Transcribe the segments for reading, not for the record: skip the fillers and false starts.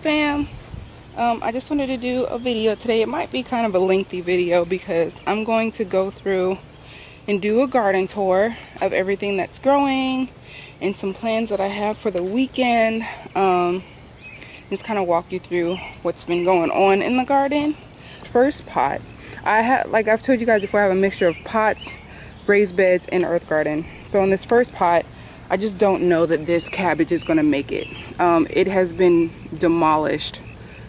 fam? I just wanted to do a video today. It might be kind of a lengthy video because I'm going to go through and do a garden tour of everything that's growing and some plans that I have for the weekend. Just kind of walk you through what's been going on in the garden. First pot, like I've told you guys before, I have a mixture of pots, raised beds, and earth garden. So in this first pot, I just don't know that this cabbage is going to make it. It has been demolished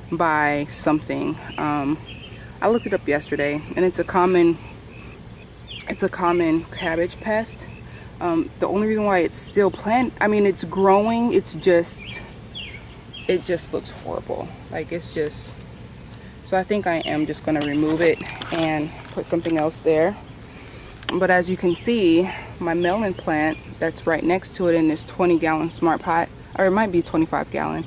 by something. I looked it up yesterday, and it's a common cabbage pest. The only reason why it's still it's growing, it just looks horrible. Like, it's just, so I think I am just going to remove it and put something else there. But as you can see, my melon plant that's right next to it in this 20-gallon smart pot, or it might be 25-gallon,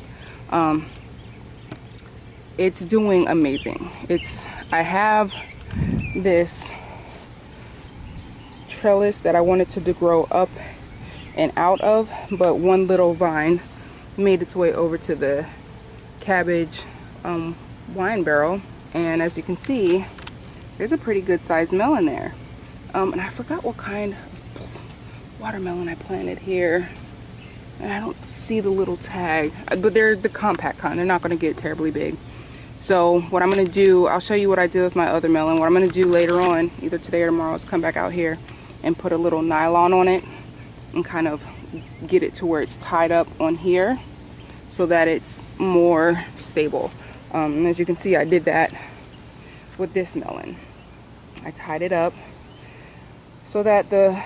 it's doing amazing. I have this trellis that I wanted to grow up and out of, but one little vine made its way over to the cabbage wine barrel, and as you can see, there's a pretty good sized melon there. And I forgot what kind of watermelon I planted here, and I don't see the little tag, but they're the compact kind. They're not going to get terribly big. So what I'm going to do, I'll show you what I did with my other melon. What I'm going to do later on, either today or tomorrow, is come back out here and put a little nylon on it and kind of get it to where it's tied up on here so that it's more stable. And as you can see, I did that with this melon. I tied it up so that the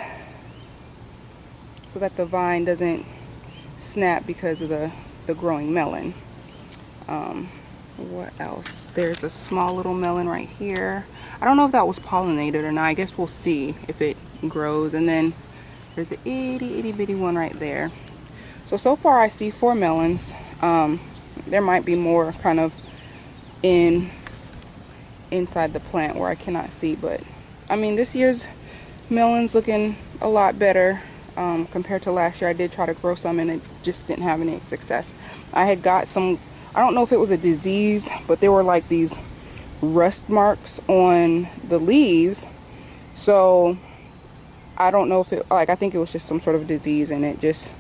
vine doesn't snap because of the growing melon. What else? There's a small little melon right here. I don't know if that was pollinated or not. I guess we'll see if it grows. And then there's an itty bitty one right there. So far I see 4 melons. There might be more kind of inside the plant where I cannot see, but I mean, this year's melon's looking a lot better compared to last year. I did try to grow some and it just didn't have any success. I had got some, I don't know if it was a disease, but there were like these rust marks on the leaves. So I don't know if it, like, I think it was just some sort of disease and it just,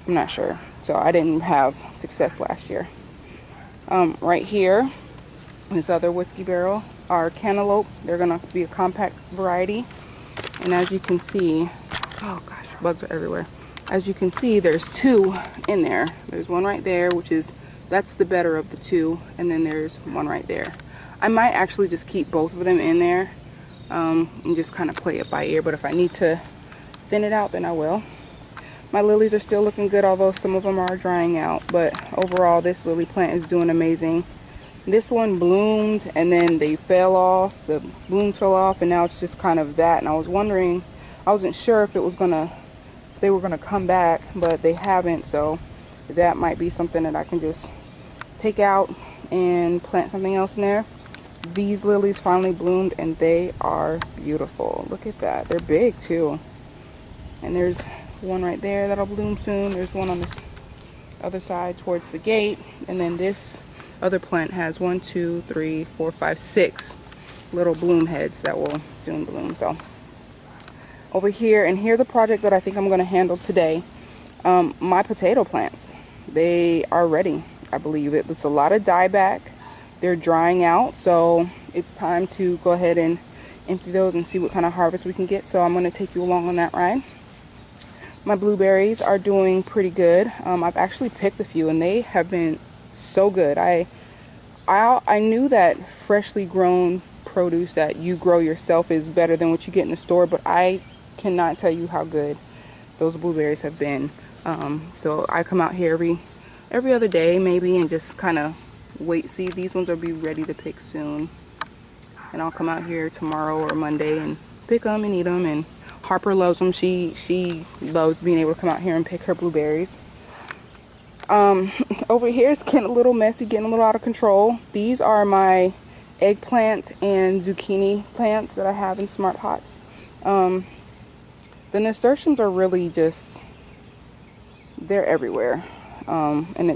I'm not sure. So I didn't have success last year. Right here, this other whiskey barrel are cantaloupe. They're gonna be a compact variety. And as you can see, oh gosh, bugs are everywhere. As you can see, there's 2 in there. There's one right there, that's the better of the 2, and then there's one right there. I might actually just keep both of them in there and just kind of play it by ear, but if I need to thin it out, then I will. My lilies are still looking good, although some of them are drying out, but overall this lily plant is doing amazing. This one bloomed and then they fell off, the blooms fell off, and now it's just kind of that. And I was wondering, I wasn't sure if they were gonna come back, but they haven't, so that might be something that I can just take out and plant something else in there. These lilies finally bloomed and they are beautiful. Look at that, they're big too. And there's one right there that'll bloom soon. There's one on this other side towards the gate, and then this other plant has 1, 2, 3, 4, 5, 6 little bloom heads that will soon bloom. So over here, and here's a project that I think I'm going to handle today. My potato plants, they are ready. I believe it's a lot of dieback. They're drying out, so it's time to go ahead and empty those and see what kind of harvest we can get. So I'm going to take you along on that ride. My blueberries are doing pretty good. I've actually picked a few and they have been so good. I knew that freshly grown produce that you grow yourself is better than what you get in the store, but I cannot tell you how good those blueberries have been. So I come out here every other day maybe and just kind of wait. See, these ones will be ready to pick soon, and I'll come out here tomorrow or Monday and pick them and eat them. And Harper loves them. She loves being able to come out here and pick her blueberries. Over here it's getting a little messy, getting a little out of control. These are my eggplant and zucchini plants that I have in smart pots. The nasturtiums are really just, they're everywhere. And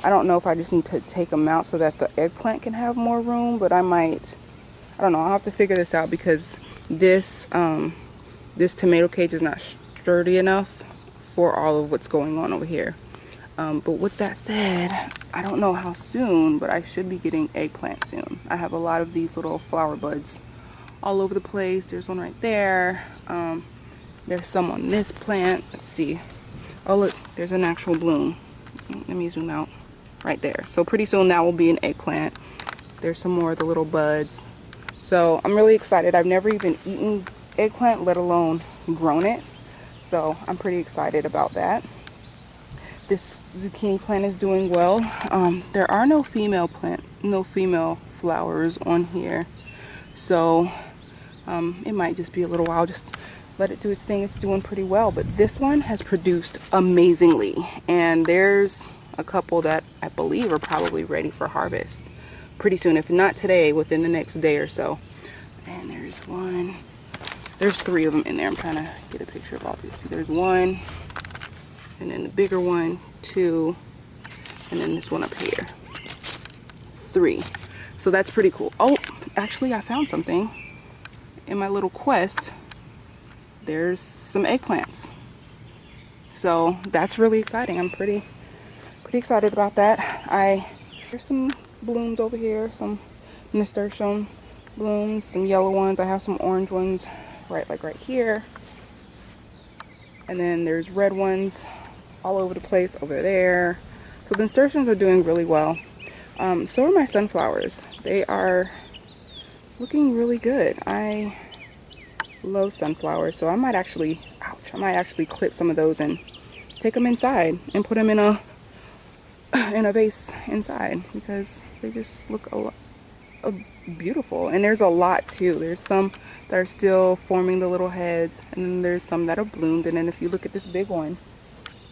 I don't know if I just need to take them out so that the eggplant can have more room, but I don't know. I'll have to figure this out because this this tomato cage is not sturdy enough for all of what's going on over here. But with that said, I don't know how soon, but I should be getting eggplant soon. I have a lot of these little flower buds all over the place. There's one right there. There's some on this plant. Let's see. Oh look, there's an actual bloom. Let me zoom out. Right there. So pretty soon that will be an eggplant. There's some more of the little buds. So I'm really excited. I've never even eaten eggplant, let alone grown it. So I'm pretty excited about that. This zucchini plant is doing well. There are no female flowers on here. So it might just be a little while. Just let it do its thing. It's doing pretty well. But this one has produced amazingly. And there's a couple that I believe are probably ready for harvest pretty soon. If not today, within the next day or so. And there's one. There's 3 of them in there. I'm trying to get a picture of all these. See, there's 1. And then the bigger one, 2. And then this one up here. 3. So that's pretty cool. Oh, actually I found something. In my little quest, there's some eggplants. So that's really exciting. I'm pretty excited about that. There's some blooms over here, some nasturtium blooms, some yellow ones. I have some orange ones right here. And then there's red ones all over the place over there. So the nasturtiums are doing really well. So are my sunflowers. They are looking really good. I love sunflowers, so I might actually clip some of those and take them inside and put them in a vase inside because they just look beautiful. And there's a lot too. There's some that are still forming the little heads, and then there's some that are bloomed. And then if you look at this big one,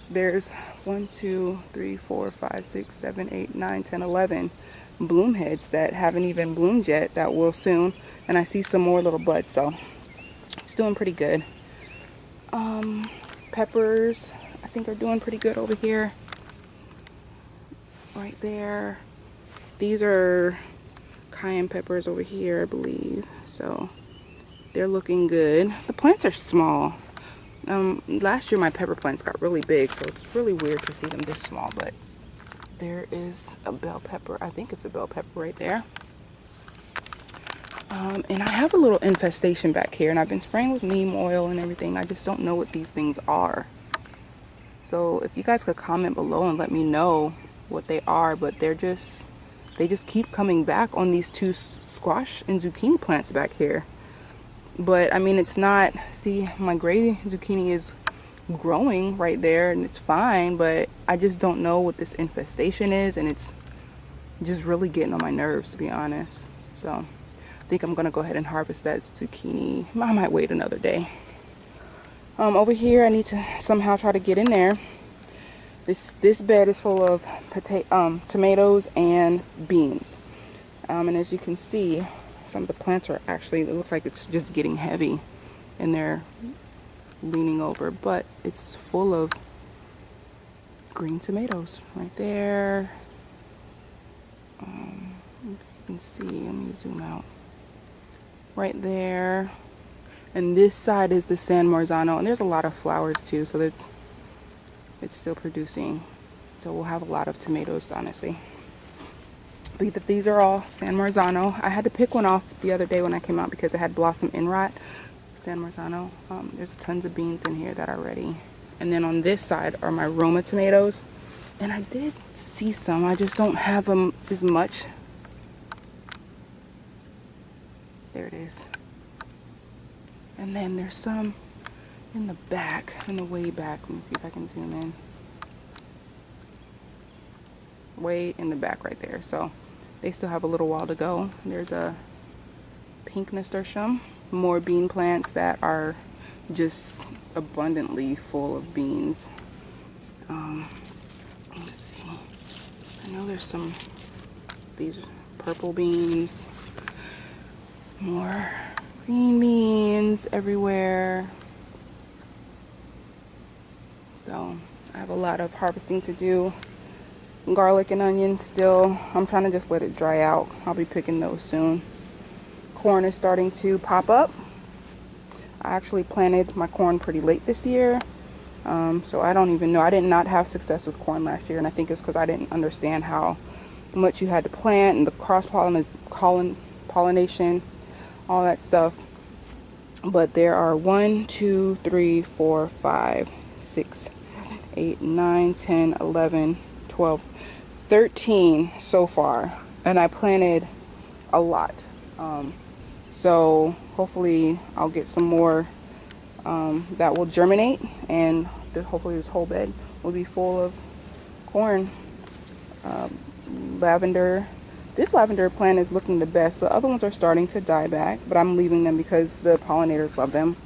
there's 1, 2, 3, 4, 5, 6, 7, 8, 9, 10, 11 bloom heads that haven't even bloomed yet that will soon. And I see some more little buds, so it's doing pretty good. Peppers I think are doing pretty good over here. Right there. These are cayenne peppers over here, I believe. So they're looking good. The plants are small. Last year my pepper plants got really big, so it's really weird to see them this small, but there is a bell pepper. I think it's a bell pepper right there. And I have a little infestation back here, and I've been spraying with neem oil and everything. I just don't know what these things are. So if you guys could comment below and let me know what they are, but they just keep coming back on these 2 squash and zucchini plants back here. But I mean, it's not, see, my gray zucchini is growing right there and it's fine, but I just don't know what this infestation is, and it's just really getting on my nerves, to be honest. So I think I'm gonna go ahead and harvest that zucchini. I might wait another day. Over here I need to somehow try to get in there. This bed is full of tomatoes and beans, and as you can see, some of the plants are actually, it looks like it's just getting heavy and they're leaning over, but it's full of green tomatoes right there. If you can see, let me zoom out. Right there. And this side is the San Marzano, and there's a lot of flowers too, so it's still producing. So we'll have a lot of tomatoes, honestly. But these are all San Marzano. I had to pick one off the other day when I came out because it had blossom end rot. San Marzano. There's tons of beans in here that are ready. And then on this side are my Roma tomatoes. And I did see some, I just don't have them as much. There it is. And then there's some in the back, in the way back. Let me see if I can zoom in. Way in the back right there. So they still have a little while to go. There's a pink nasturtium, more bean plants that are just abundantly full of beans. Let's see. I know there's some, these purple beans, more green beans everywhere. So I have a lot of harvesting to do. garlic and onions still. I'm trying to just let it dry out. I'll be picking those soon. Corn is starting to pop up. I actually planted my corn pretty late this year. So I don't even know. I did not have success with corn last year, and I think it's because I didn't understand how much you had to plant and the cross-pollination, all that stuff. But there are 1, 2, 3, 4, 5, 6, 8, 9, 10, 11, 12, 13 so far. And I planted a lot. So hopefully I'll get some more that will germinate, and hopefully this whole bed will be full of corn. Lavender. This lavender plant is looking the best. The other ones are starting to die back, but I'm leaving them because the pollinators love them.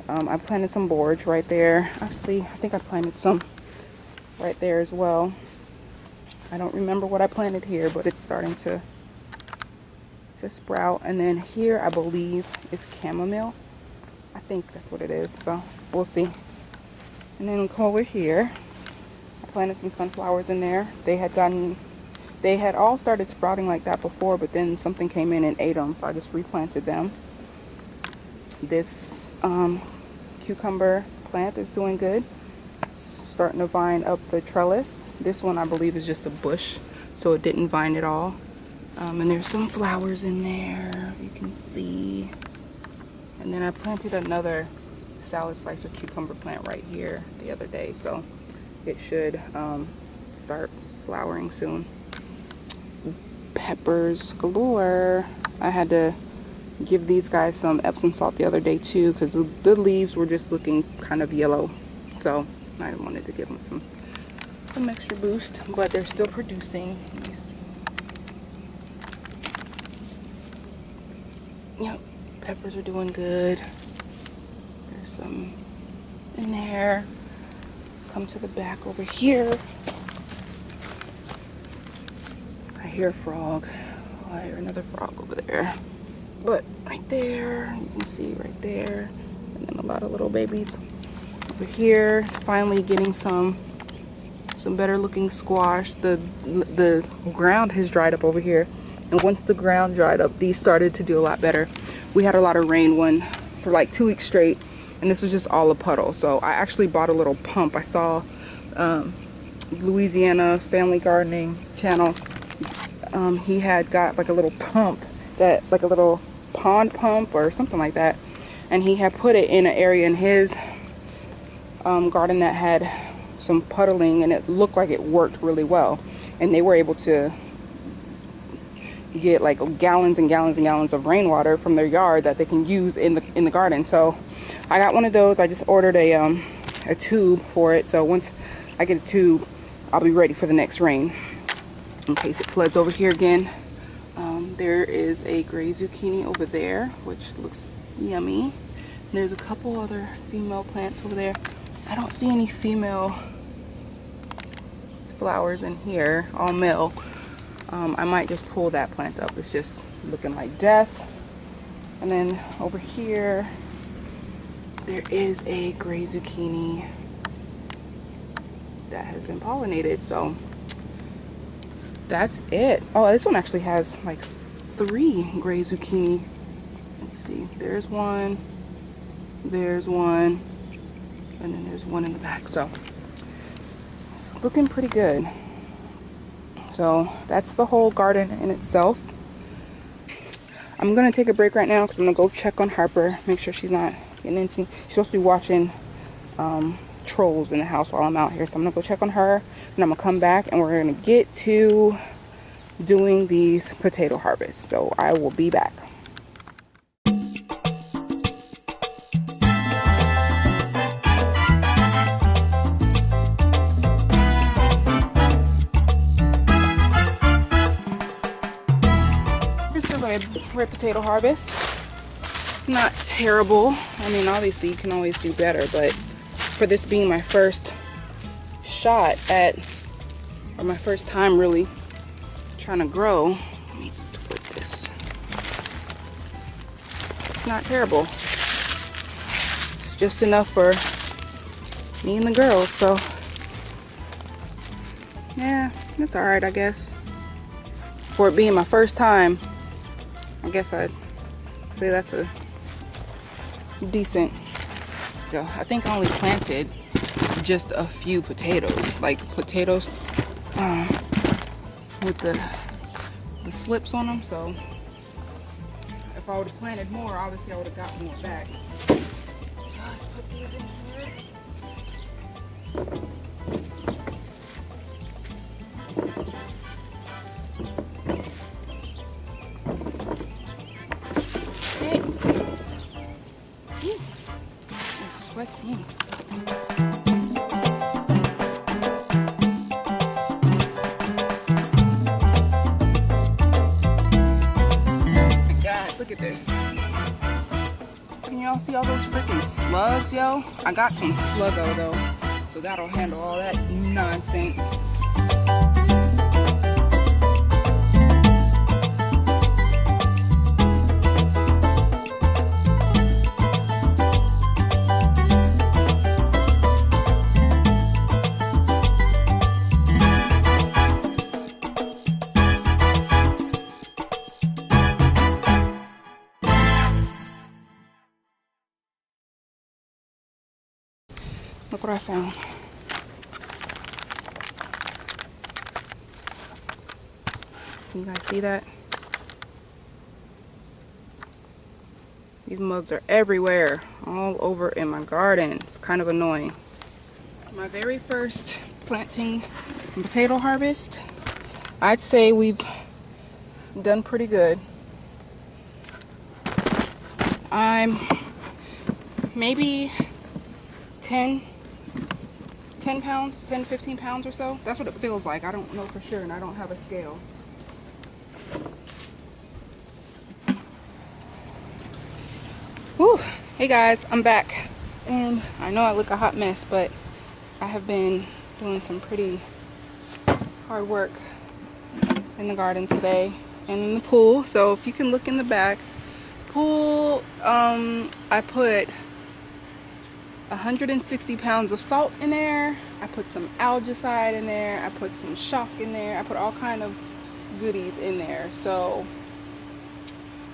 I planted some borage right there. Actually, I think I planted some right there as well. I don't remember what I planted here, but it's starting to sprout. And then here, I believe, is chamomile. I think that's what it is, so we'll see. And then we'll come over here. I planted some sunflowers in there. They had all started sprouting like that before, but then something came in and ate them, so I just replanted them. This cucumber plant is doing good. It's starting to vine up the trellis. This one I believe is just a bush, so it didn't vine at all. And there's some flowers in there, you can see. And then I planted another salad slicer cucumber plant right here the other day, so it should start flowering soon. Peppers galore. I had to give these guys some Epsom salt the other day too, because the leaves were just looking kind of yellow, so I wanted to give them some extra boost. But they're still producing. Let me see. Yep, peppers are doing good. There's some in there. Come to the back over here. I hear a frog. Oh, I hear another frog over there. But right there, you can see right there. And then a lot of little babies. Over here, finally getting some better looking squash. The ground has dried up over here. And once the ground dried up, these started to do a lot better. We had a lot of rain for like 2 weeks straight, and this was just all a puddle. So I actually bought a little pump. I saw Louisiana Family Gardening channel. He had got like a little pump, like a little pond pump or something like that, and he had put it in an area in his garden that had some puddling, and it looked like it worked really well. And they were able to get like gallons and gallons and gallons of rainwater from their yard that they can use in the garden. So I got one of those. I just ordered a tube for it, so once I get a tube, I'll be ready for the next rain in case it floods over here again. There is a gray zucchini over there, which looks yummy. And there's a couple other female plants over there. I don't see any female flowers in here, all male. I might just pull that plant up. It's just looking like death. And then over here, there is a gray zucchini that has been pollinated. So that's it. Oh, this one actually has like 3 gray zucchini. Let's see. There's one, and then there's one in the back. So it's looking pretty good. So that's the whole garden in itself. I'm gonna take a break right now because I'm gonna go check on Harper, make sure she's not getting anything. She's supposed to be watching trolls in the house while I'm out here. So I'm gonna go check on her, and I'm gonna come back and we're gonna get to doing these potato harvests. So I will be back. Red potato harvest. Not terrible. I mean, obviously you can always do better, but for this being my first shot at, or my first time really trying to grow, let me flip this. It's not terrible. It's just enough for me and the girls, so yeah, That's alright, I guess. For it being my first time, I guess I'd say that's a decent. So I think I only planted just a few potatoes, like potatoes with the slips on them. So if I would have planted more, obviously I would have got more back. Let's put these in here. Okay. Ooh, I'm sweating. Look at this. Can y'all see all those freaking slugs, yo? I got some Sluggo though, so that'll handle all that nonsense. Look what I found. Can you guys see that? These mugs are everywhere, all over in my garden. It's kind of annoying. My very first planting and potato harvest, I'd say we've done pretty good. I'm maybe 10 pounds, 10 15 pounds or so. That's what it feels like. I don't know for sure, and I don't have a scale. Whew. Hey guys, I'm back, and I know I look a hot mess, but I have been doing some pretty hard work in the garden today and in the pool. So if you can look in the back pool, I put 160 pounds of salt in there. I put some algicide in there. I put some shock in there. I put all kind of goodies in there. So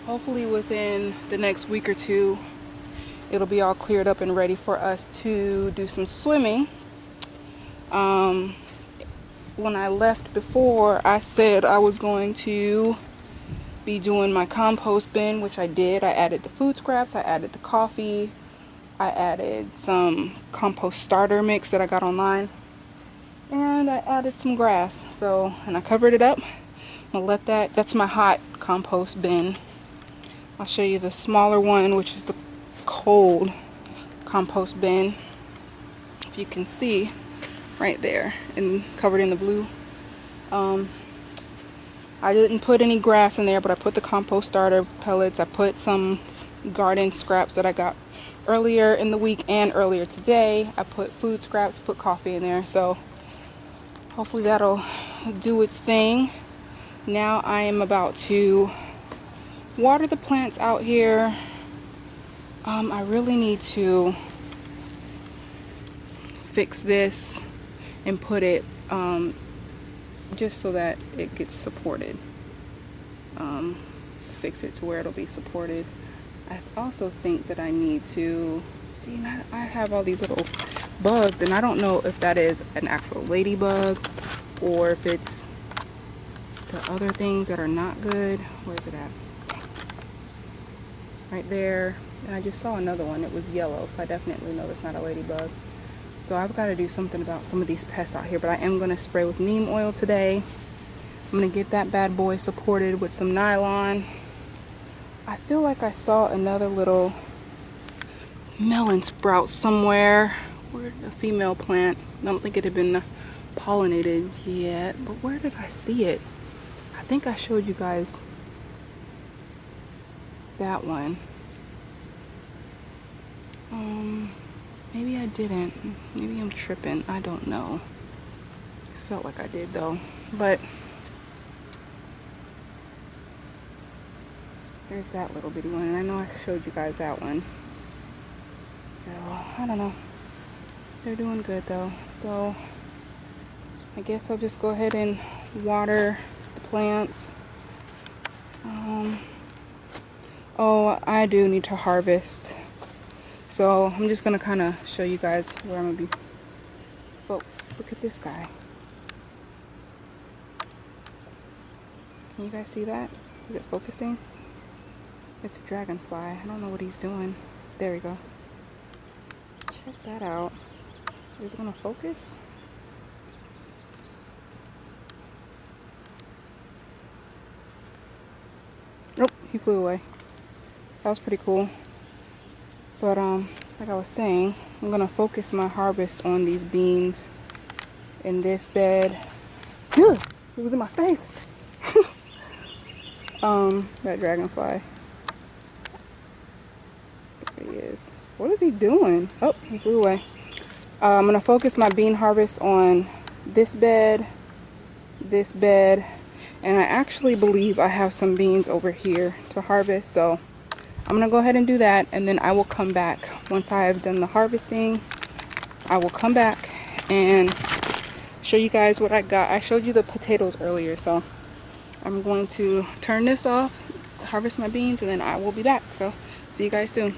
hopefully within the next week or two, it'll be all cleared up and ready for us to do some swimming. When I left before, I said I was going to be doing my compost bin, which I did. I added the food scraps. I added the coffee. I added some compost starter mix that I got online, and I added some grass. So, and I covered it up. I'll let that's my hot compost bin. I'll show you the smaller one, which is the cold compost bin. If you can see right there and covered in the blue. I didn't put any grass in there, but I put the compost starter pellets. I put some garden scraps that I got earlier in the week and earlier today. I put food scraps, put coffee in there, so hopefully that'll do its thing. Now I am about to water the plants out here. I really need to fix this and put it just so that it gets supported. Fix it to where it'll be supported. I also think that I need to see, I have all these little bugs, and I don't know if that is an actual ladybug or if it's the other things that are not good. Where is it at? Right there. And I just saw another one. It was yellow, so I definitely know it's not a ladybug. So I've got to do something about some of these pests out here, but I am going to spray with neem oil today. I'm going to get that bad boy supported with some nylon. I feel like I saw another little melon sprout somewhere. Where a female plant. I don't think it had been pollinated yet, but where did I see it? I think I showed you guys that one. Maybe I didn't. Maybe I'm tripping. I don't know. I felt like I did though. But there's that little bitty one, and I know I showed you guys that one. So I don't know. They're doing good though. So I guess I'll just go ahead and water the plants. Oh, I do need to harvest. So I'm just gonna kind of show you guys where I'm gonna be. Look at this guy. Can you guys see that? Is it focusing? It's a dragonfly. I don't know what he's doing. There we go. Check that out. Is it gonna focus? Nope, he flew away. That was pretty cool. But like I was saying, I'm gonna focus my harvest on these beans in this bed. Ugh, it was in my face. That dragonfly. There he is. What is he doing? Oh, he flew away. I'm gonna focus my bean harvest on this bed, and I actually believe I have some beans over here to harvest, so I'm gonna go ahead and do that, and then I will come back once I have done the harvesting. I will come back and show you guys what I got. I showed you the potatoes earlier, so I'm going to turn this off, harvest my beans, and then I will be back. So see you guys soon.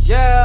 Yeah.